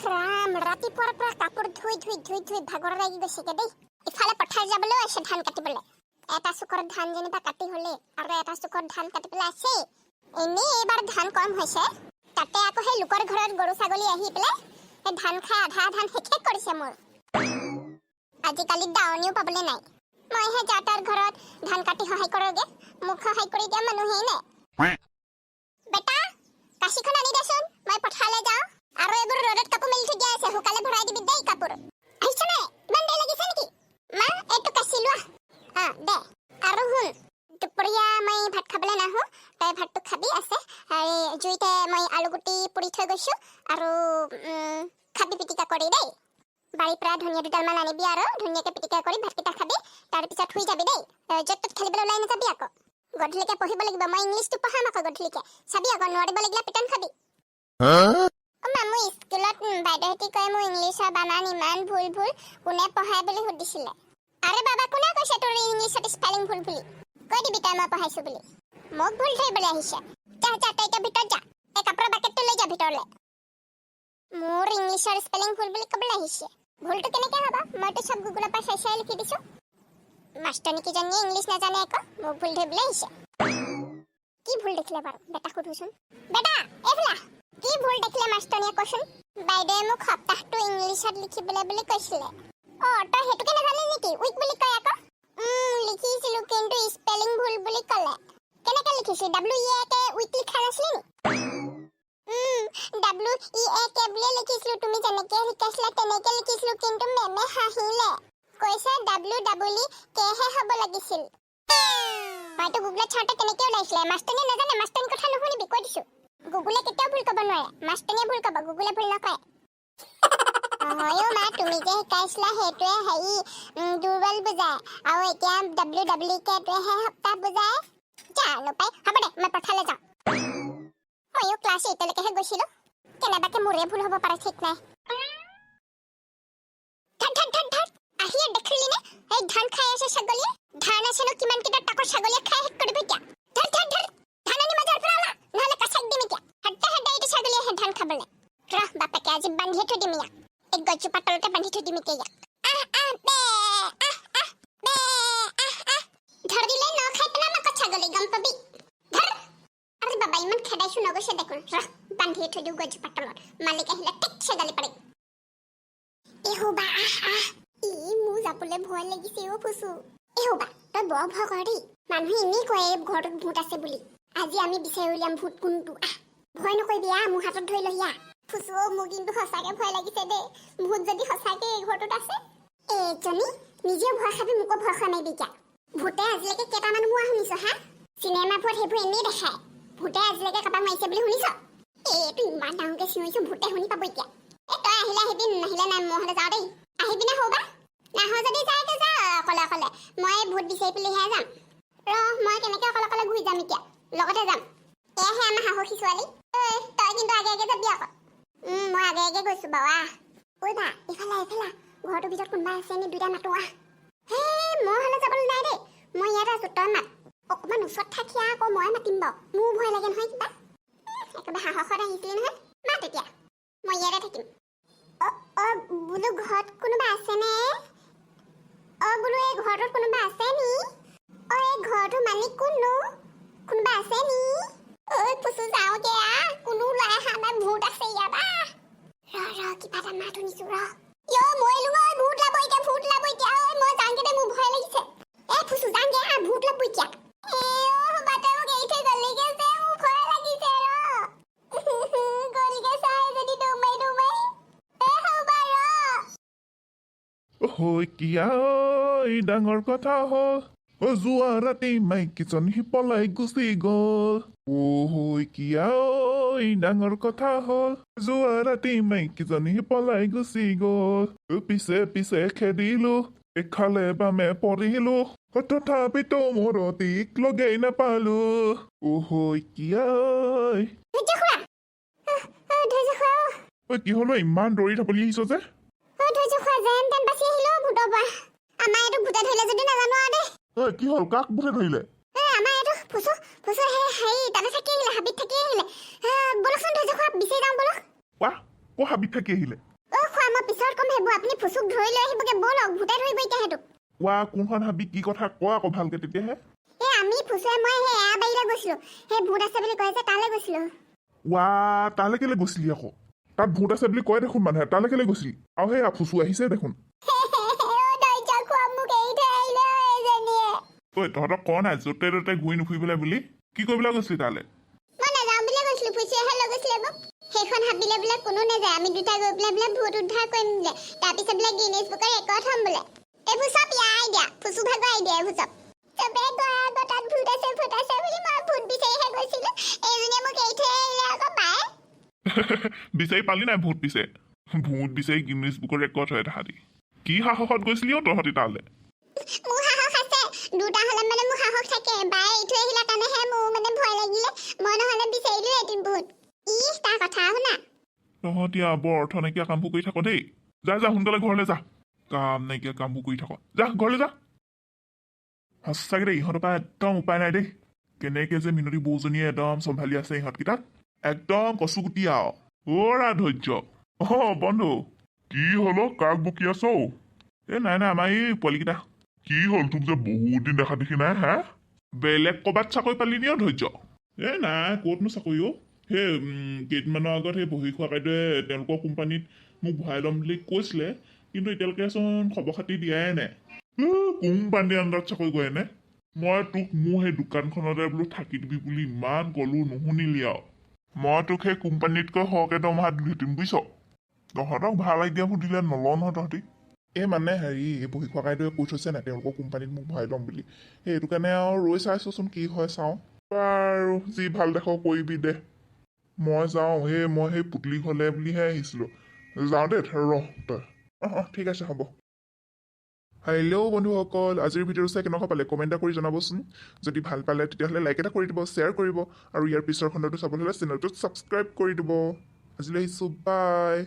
ৰাম ৰাতিপুৱাৰ পৰা কাপোৰ ধুই ভাগৰ লাগি গৈছেগে দেই। ইফালে পথাৰ যাবলৈ আছে ধান কাটিবলৈ। এটা চুকৰ ধান যেনিবা কাটি হ'লে আৰু এটা চুকৰ ধান কাটিবলৈ আছে। এনেই এইবাৰ ধান কম হৈছে, তাতে আকৌ সেই লোকৰ ঘৰত গৰু ছাগলী আহি পেলাই সেই ধান খাই আধা ধান শেষে কৰিছে মোৰ। আজিকালি দাৱনীও পাবলৈ নাই। মইহে যাৰ ঘৰত ধান কাটি সহায় কৰোগে, মোক সহায় কৰি দিয়া মানুহেই নাই। বেটা কাশীখন আনি দেচোন, মই পথাৰলৈ যাওঁ। আৰু এইবোৰ ৰ'দত কাপোৰ মেলি থৈ দিয়া আছে, শুকালে ভৰাই দিবি দেই কাপোৰ। আহিছে নাই? ইমান দেৰি লাগিছে নেকি? মা এইটো কাচি লোৱা। দে আৰু শুন, দুপৰীয়া মই ভাত খাবলৈ নাহোঁ, তই ভাতটো খাবি আছে। জুইতে মই আলু গুটি পুৰি থৈ গৈছোঁ আৰু খাবি পিটিকা কৰি দেই। বাৰীৰ পৰা ধনিয়া দুডালমান আনিবি আৰু ধুনীয়াকৈ পিটিকা কৰি ভাতকেইটা খাবি। তাৰপিছত শুই যাবি দেই। য'ত ত'ত খেলিবলৈ ওলাই নাযাবি আকৌ। গধূলিকৈ পঢ়িব লাগিব, মই ইংলিছটো পঢ়াম আকৌ গধূলিকৈ। চাবি আকৌ নোৱাৰিব লাগিলে পিটন খাবি। মোৰ স্কুলত বাইদেউহঁতে কয় মোৰ ইংলিছৰ বানান ইমান ভুল কোনে পঢ়াই বুলি সুধিছিলে। আৰে বাবা কোনে কৈছে তোৰ ইংলিছত স্পেলিং ভুল বুলি? কৈ দিবি তই মই পঢ়াইছো বুলি। মোক ভুল ধৰিবলৈ আহিছে। যা তই এতিয়া ভিতৰত যা, এই কাপোৰৰ বাকেটটো লৈ যা ভিতৰলৈ। মোৰ ইংলিছৰ স্পেলিং ভুল বুলি ক'বলৈ আহিছে। ভুলটো কেনেকৈ হ'ব? মইতো চব গুগলৰ পৰা চাই লিখি দিছোঁ। মাষ্টৰনী কিজনীয়ে ইংলিছ নাজানে আকৌ, মোক ভুল ধৰিবলৈ আহিছে। কি ভুল দেখিলে বাৰু বেটা সুধোচোন। বেটা এইফালে কি ভুল দেখিলে মাষ্টৰনীয়ে কচোন। বাইদেৱে মোক সপ্তাহটো ইংলিছত লিখিবলৈ বুলি কৈছিলে। তই সেইটোকে নাজানি নেকি? উইক বুলি কয় আকৌ। লিখিছিলো কিন্তু স্পেলিং ভুল বুলি ক'লে। কেনেকৈ লিখিছিলি? WEAK উইক লিখা নাছিলি নি? WEAK বুলিয়ে লিখিছিলো, তুমি যেনেকৈ শিকাইছিলা তেনেকৈ লিখিছিলো, কিন্তু মেমে হাঁহিলে। কৈছে WEEK হে হ'ব লাগিছিল। হয়তো গুগলত চাওঁতে তেনেকৈ ওলাইছিলে। মাষ্টৰনীয়ে নাজানে, মাষ্টৰনীৰ কথা নুশুনিবি, কৈ দিছোঁ। গুগলে কেতিয়াও ভুল ক'ব নোৱাৰে, মাষ্টৰনীয়ে ভুল ক'ব, গুগলে ভুল নকয়। হয়ো মা, তুমি যে শিকাইছিলা সেইটোৱে দুৰ্বল বুজায়, আৰু এতিয়া WEEKটোৱেহে সপ্তাহ বুজায়। জানো পাই, হ'ব দে মই পথাৰলৈ যাওঁ। ময়ো ক্লাছ 8লৈকেহে গৈছিলোঁ, কেনেবাকে মোৰে ভুল হ'ব পাৰে ঠিক নাই। আহিয়ে দেখিলি নে এই ধান খাই আছে ছাগলীয়ে? ধান আছে ন কিমানকেইটা, তাকো ছাগলীয়ে খাই শেষ কৰিব এতিয়া। ধান আনি মাজৰ পৰা ওলা, নহ'লে কাচাক দিম এতিয়া। হাতে এইটো ছাগলীয়ে ধান খাবলৈ। ৰহ বাপেকে আজি বান্ধিয়ে থৈ দিম ইয়াক, এই গছজোপা তলতে বান্ধি থৈ দিম এতিয়া ইয়াক। ধৰ দিলে ন খাই পেলাম আকৌ ছাগলী, গম পাবি। ধৰ। আৰে বাবা ইমান খেদাইছো নগৈছে দেখোন। ৰহ বান্ধিয়ে থৈ দিওঁ গছজোপা তলত, মালিক আহিলে ঠিকছে গালি পাৰে। এহোবা মোৰ যাবলৈ ভয় লাগিছে অ' ফুচু। এহোবা তই বৰ ভয় কৰ দেই। মানুহে এনেই কয় এই ঘৰটোত ভূত আছে বুলি। আজি আমি বিচাৰি উলিয়াম ভূত কোনটো। ভয় নকৰিবি, মোৰ হাতত ধৰি লহি। ফুচু মোৰ কিন্তু সঁচাকে ভয় লাগিছে দেই। ভূত যদি সঁচাকে এই ঘৰটোত আছে, এজনী নিজে ভয় খাবি, মোকো ভয় খোৱা নাই এতিয়া। ভূতে আজিলৈকে কেইটামান মোৱা শুনিছ হা? চিনেমাবোৰত সেইবোৰ এনেই দেখায়। ভূতে আজিলৈকে কাৰোবাক মাৰিছে বুলি শুনিছ? এইটো ইমান ডাঙৰকে চিঞৰিছো, ভূতে শুনি পাব এতিয়া। তই আহিলে আহিবি, নাহিলে নাই, মই হ'লে যাওঁ দেই। আহিবি নে সৌবা? নাহ যদি যাই যা অকলে অকলে, মই ভূত বিচাৰি পেলাইহে যাম। মই কেনেকে অকলে ঘূৰি যাম এতিয়া, লগতে যাম। এয়াহে আমাৰ সাহসী ছোৱালী। তই কিন্তু আগে আগে যাবি আকৌ। মই আগে আগে গৈছো বাৰু। ঐ বা এইফালে ঘৰটোৰ ভিতৰত কোনোবা আছে নি? দুইটা মাতো মই হ'লে যাবলৈ নাই দেই, মই ইয়াত আছো, তই মাত। অকণমান ওচৰত থাকি আকৌ মই মাতিম বাৰু, মোৰ ভয় লাগে নহয় কিবা। একেবাৰে সাহসত আহিছিলি নহয়, মাত এতিয়া, মই ইয়াতে থাকিম। বোলো ঘৰত কোনোবা আছেনে? বোলো এই ঘৰটোত কোনোবা আছে নি? এই ঘৰটোৰ মালিক কোননো? কোনোবা আছে নি? ফুচু যাওঁ দে, কোনো ওলাই অহা নাই, ভূত আছে ইয়াত। কিবা এটা মাত শুনিছো মৰিলো ভূত লাব এতিয়া, মই যাওঁগে দে, মোৰ ভয় লাগিছে। ফুচু যাওঁগে ভূত লাব এতিয়া। বাটে মোক এৰি থৈ গ'লিগে যে, মোৰ ভয় লাগিছে গ'লিগে চাই যদি দৌমাই কিয়া ডাঙৰ কথা হ'ল, যোৱা ৰাতি মাইকীজনী পলাই গুচি গ'ল। কিয়া ডাঙৰ কথা হ'ল, যোৱা ৰাতি মাইকীজনী পলাই গুচি গ'ল। পিছে পিছে খেদিলো, এফালে বামে পৰিলো, তথাপিতো মৰতিক লগেই নাপালো। কিয়া কি হলো, ইমান দৌৰি থাপলি আহিছ যে? কি হ'ল, কাক ভূতে ধৰিলে? ক হাবিত থাকি আহিলে অ খোৱা মই পিছত কম হেবো আপুনি ফুচুক ধৰি লৈ আহিবগে বলক ভূতে ধৰিব এতিয়া হেতু ৱা কোনখন হাবি কি কথা ক আকৌ ভালকে তেতিয়াহে আমি ফুচুৱে মই হে এয়া বাৰীলে গৈছিলো হে ভূত আছে বুলি কয় যে তালে গৈছিলো ৱা তালে কেলে গৈছিলি আকৌ তাত ভূত আছে বুলি কয় দেখোন মানুহে তালে কেলে গৈছিলি আৰু সেই ফুচু আহিছে দেখোন ঐ তহঁতক ক নাই য'তে ত'তে ঘূৰি নুফুৰিবলৈ বুলি কি কৰিবলৈ গৈছিলি তালে মই নাযাওঁ বুলি কৈছিলো ফুচুৱেহে লৈ গৈছিলে মোক সেইখন হাবিলে বোলে কোনো নাযায় আমি দুটা গৈ পেলাই বোলে ভূত উদ্ধাৰ কৰিম বোলে তাৰপিছত বোলে গিনিজ বুকৰ ৰেকৰ্ড হ'ম বোলে এইবোৰ চব ইয়াৰ আইডিয়া ফুচু ভাগৰ আইডিয়া এইবোৰ চব চবে কয় আকৌ তাত ভূত আছে বুলি মই ভূত বিচাৰিহে গৈছিলো এইজনীয়ে মোক এৰি থৈ আহিলে আকৌ পায় বিচাৰি পালি নাই ভূত পিছে ভূত বিচাৰি গিনিজ বুকৰ ৰেকৰ্ড হয় তাহাঁতি কি সাহসত গৈছিলি অ তহঁতি তালে মোৰ সাহস আছে দুটা হলে মানে মোৰ সাহস থাকে বাই এৰি থৈ আহিলে কাৰণেহে মোৰ মানে ভয় লাগিলে মই নহলে বিচাৰিলো এদিন ভূত তাৰ কথা শুনা তহঁতি বৰ অৰ্থ নাইকিয়া কামবোৰ কৰি থাক দেই যা যা সোনকালে ঘৰলৈ যা কাম নাইকিয়া কামবোৰ কৰি থাক যা ঘৰলৈ যা সঁচাকে দেই ইহঁতৰ পৰা একদম উপায় নাই দেই কেনেকে যে মিনতী বৌজনীয়ে একদম চম্ভালি আছে ইহঁতকেইটাক একদম কচুগুটি আৰু অৰা ধৈৰ্য বন্ধু কি হলো কাক বকি আছ নাই আমাৰ এই পোৱালিকেইটা কি হ'ল তোক যে বহুত দিন দেখা দেখি নাই হা বেলেগ ক'ৰবাত চাকৰি পালি নি ধৈৰ্য নাই ক'তনো চাকৰি সেই কেইদিনমানৰ আগত সেই বহি খোৱা কাইদেৱে তেওঁলোকৰ কোম্পানীত মোক ভৰাই ল'ম বুলি কৈছিলে কিন্তু এতিয়ালৈকেচোন খবৰ খাতি দিয়াই নাই কোম্পানীৰ আণ্ডাৰত চাকৰি কৰে নে মই তোক মোৰ সেই দোকানখনতে বোলো থাকি দিবি বুলি ইমান ক'লো নুশুনিলি আৰু মই তোক সেই কোম্পানীতকৈ সৰহকৈ দৰমহা দিলোহেঁতেন বুজিছ তহঁতক ভাল আইডিয়াবোৰ দিলে নলওঁ নহয় তহঁতি মানে হেৰি এই বহি খোৱা কাইদেৱে কৈ থৈছে নাই তেওঁলোকৰ কোম্পানীত মোক ভৰাই ল'ম বুলি সেইটো কাৰণে আৰু ৰৈ চাইছোচোন কি হয় চাওঁ আৰু যি ভাল দেখ কৰিবি দে মই যাওঁ মই সেই পুতলি ঘৰলে বুলিহে আহিছিলোঁ যাওঁ দেই ৰহ তই ঠিক আছে হ'ব হেল্ল' বন্ধুসকল আজিৰ ভিডিঅ'টো চাই কেনেকুৱা পালে কমেণ্ট এটা কৰি জনাবচোন যদি ভাল পালে তেতিয়াহ'লে লাইক এটা কৰি দিব শ্বেয়াৰ কৰিব আৰু ইয়াৰ পিছৰ খণ্ডটো চাবলৈ হ'লে চেনেলটো ছাবস্ক্ৰাইব কৰি দিব আজিলৈ আহিছোঁ বাই